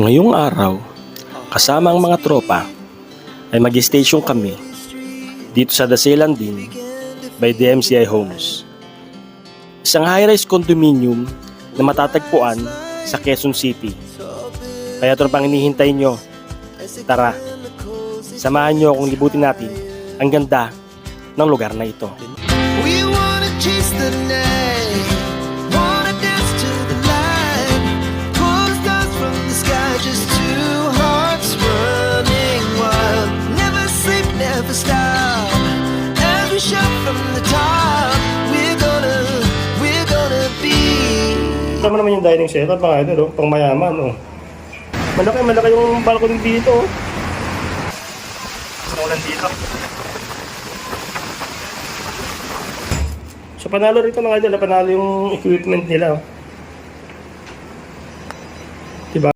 Ngayong araw, kasama ang mga tropa, ay mag-station kami dito sa Daselan din by DMCI Homes. Isang high-rise condominium na matatagpuan sa Quezon City. Kaya ito na pang hinihintay nyo. Tara, samahan nyo kung libutin natin ang ganda ng lugar na ito. We wanna chase the night, wanna dance to the light, pull stars from the sky, just two hearts running wild. Never sleep, never stop, as we shout from the top. We're gonna be. Tama naman yung dining setup mga idol, pang mayaman. Malaki yung balcony dito. Saulan dito. So panalo rito mga idol, panalo yung equipment nila.